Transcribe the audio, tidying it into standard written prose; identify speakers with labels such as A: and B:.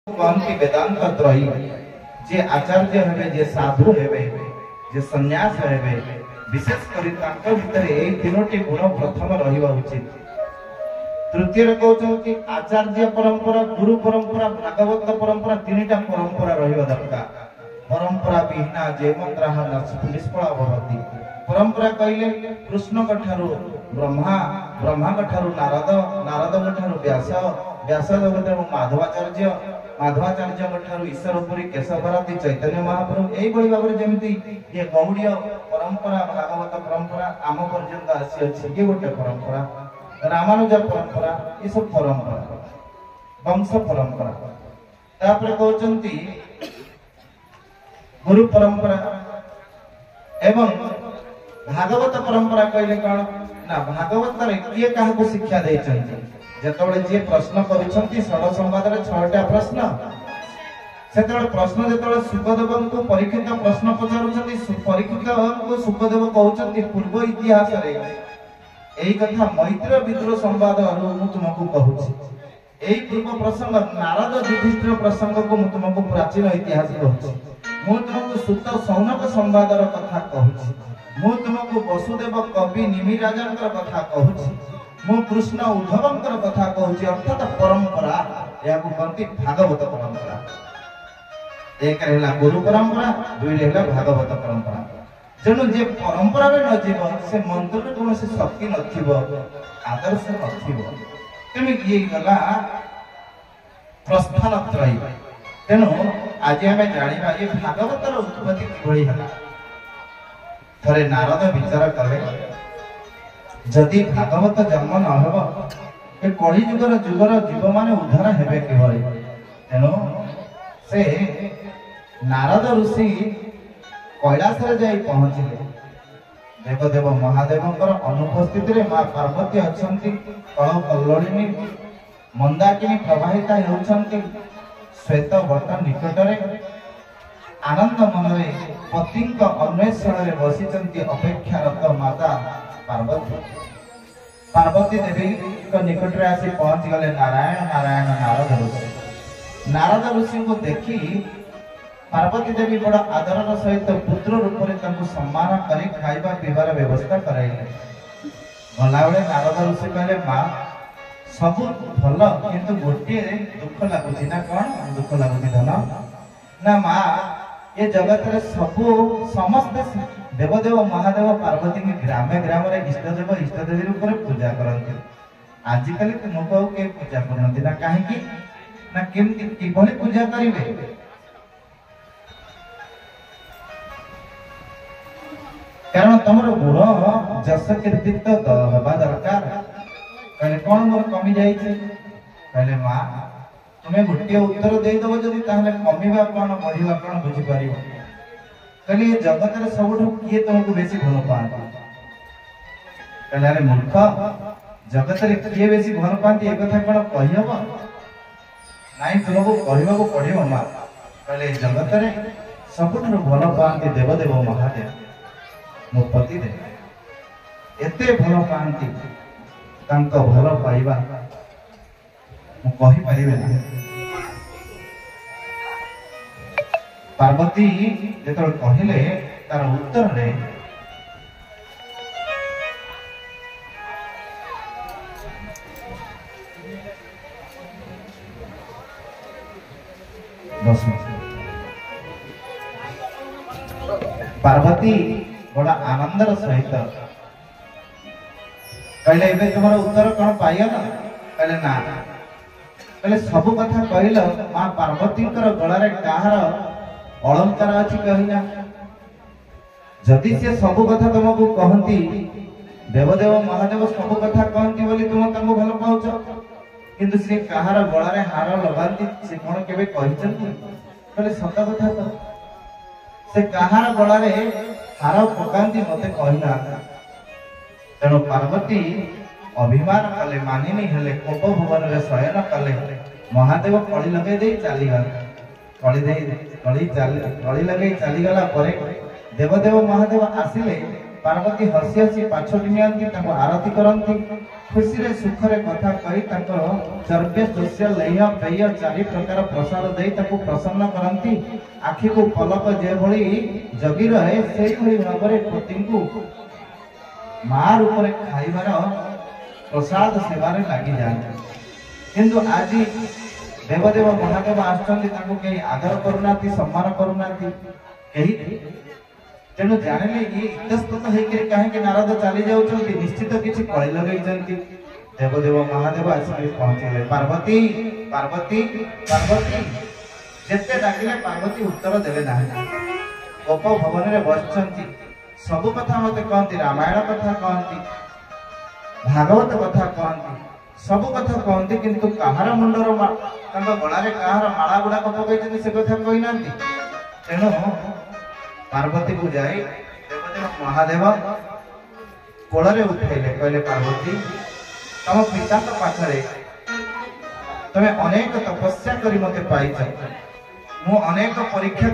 A: कहती वेदांत त्रयी जे आचार्य हेबे जे साधु हेबे जे सन्यास हेबे विशेष करी तांका भितर ए तीनोटी गुण प्रथम रहिबा उचित। तृतीय कहउछंती आचार्य परंपरा गुरु परंपरा भागवत परंपरा तीनटा परंपरा रहिबा दरकार। परंपरा बिना जे मंत्रह निष्फला भवति। परंपरा कहले कृष्ण कठारु ब्रह्मा ब्रह्मा कठारु नारद नारद कठारु व्यास व्यास कठारु माधवाचार्य माधवाचार्य कठारु ईश्वरपुरी केशवभारती चैतन्य महाप्रभु एई बळी भाबरे जेमती ये गौड़ीय परंपरा भागवत परंपरा आम पर्यंत आसी अछि ये गोटे परंपरा। रामानुज परंपरा ये सब परंपरा वंश परंपरा। तापर कहउचंती गुरु परंपरा एवं भागवत परंपरा कहले कोन ना भागवत रे किए काहा को शिक्षा देछंती जेतबळे जे प्रश्न करूछंती षड संवाद रे 6टा प्रश्न सेतबळे प्रश्न जेतबळे सुखदेव को परीक्षित प्रश्न पचारुछंती परीक्षित को सुखदेव कहउछंती पूर्व इतिहास रे एई कथा मैत्र विद्रोह संवाद मु तुमको कहूछि। एई पूर्व प्रसंग नारद युधिष्ठिर प्रसंग को मु तुमको प्राचीन इतिहास कहूछि। मु तुमको सुत सौनक संवाद र कथा कहूछि। मु तुमको वसुदेव कवि निमिराजंकर कथा कहूछि। मु कृष्ण उद्धवंकर कथा कहूछि। अर्थात परंपरा याकु कहती भागवत परंपरा। एक रहला गुरु परंपरा दुई रहला भागवत परंपरा। जणु जे परंपरा रे न जीव से मंत्र रे कोन से शक्ति नथिबो आदर्श नथिबो तेमे ये गला प्रस्थान त्रयी। तेनु आज हमें जानिबा ये भागवत र उत्पत्ति किभଳି हला। थरे नारद विचार कले जदि भागवत जन्म न हेबो ए कଳି जुगर जीव माने उद्धार हेबे किभଳି। तेनु से नारद ऋषि कैलाश रे जाई पहुंचिले। देवदेव महादेवंकर अनुपस्थिति रे मां पार्वती अछंती कळ कल्लोळिनी मंदाकिनी प्रवाहिता हेउछंती श्वेत वट निकट रे आनंद मन रे पतिंक अन्वेषण रे बसिचंती अपेक्षारत माता पार्वती। पार्वती देवी को निकट रे आसी पहुंच गले नारायण नारायण नारद ऋषि। नारद ऋषि को देखी पार्वती देवी बड़ा आदर सहित पुत्र रूप में सम्मान करी खाइबा पीबार व्यवस्था कराइले। गला बेले नारद ऋषि कहले मां सब भल किंतु गोटे दुख लागुची ना कौन दुख लागुची धन ना मां ये जगत रे सब समस्त देवदेव महादेव पार्वती के ग्रामे ग्राम रे इष्टदेव इष्टदेवी रूप में पूजा करते। आजिकल तुमको के पूजा करनती ना काहे की ना केमती किभली पूजा करिवे कारण तुमर गुण जस कृतित्व हवा दरकार। कहले कौन मोर कमी जाइछे कहले मां तुमे गोटे उत्तर दे दबो जदी ताहले कमीबा कोन बढ़िबा कोन बुझी परिबो। कहले ये जगत रे सबठो किए तुमको बेसी भल पाता कहले अरे मूर्ख जगत रे किए बेसी भल पाती ए कथा कोन कहि हबो नाही तुमको कहबा को पड़िबो मां। कहले जगत रे सबठो भल पाती देवदेव महादेव मो पति दे एते भल पांती तांको भल पाइबा मु कहि परिबे ना। पार्वती जेतल कहिले तार उत्तर रे पार्वती बड़ा आनंदर सहित कहले एबे तुम्हारा उत्तर कौन पाइया ना कहले ना कहले सब कथा कहल मां पार्वती गला रे काहर अलंकार अछि कहिना जदि से सब कथा तुमको कहंती देवदेव महादेव सब कथा कहंती बोली तुम तंगो भल पाउछ किंतु से काहर गला रे हार लगांती से कोन केबे कहिचंती कहले सत कथा तो से काहर गला रे हार पकांती मते कहिना। तेणु पार्वती अभिमान कले मानिनी हेले कोप भुवन रे शयन कले महादेव कଳି लगे दे चाली गला कଳି लगे चाली गला परे देवदेव महादेव आसिले पार्वती हसी हसी पाछोटी नियंती ताको आरती करंती खुशी रे सुख रे कथा कही ताको चर्ब्य शोष्य लेय पेय चारि प्रकार प्रसाद देई ताको प्रसन्न करंती आखि को पलक जे भली जगी रहे सेई भली भाबरे पति को मार ऊपर खाइबार प्रसाद सेवारे लागि जाए किंतु आज देवदेव महादेव आसुचंती ताको केही आदर करूनाती सम्मान करूनाती केही तेणु जानिले ये इतस्तत होकर कहीं नारद चली जाउछंती निश्चित किछि कଳି लगैछंती देवदेव महादेव आसी पहुंचले पार्वती पार्वती पार्वती जेते डाकिले पार्वती उत्तर देले नाही गोप भवन रे बसचंती सब कथा मते कहंती रामायण कथा कहंती भागवत कथा कहंती सब कथा कहंती किंतु कहार मुंडर तांका गळारे कहार माळा गुडा कथा कहैछंती से कथा कहि नांती तेणु पार्वती को जाई देवदेव महादेव कोଳରେ उठेले कहले पार्वती तम पिता तो पाखरे तमे अनेक तपस्या करी मते पाइछ मु अनेक परीक्षा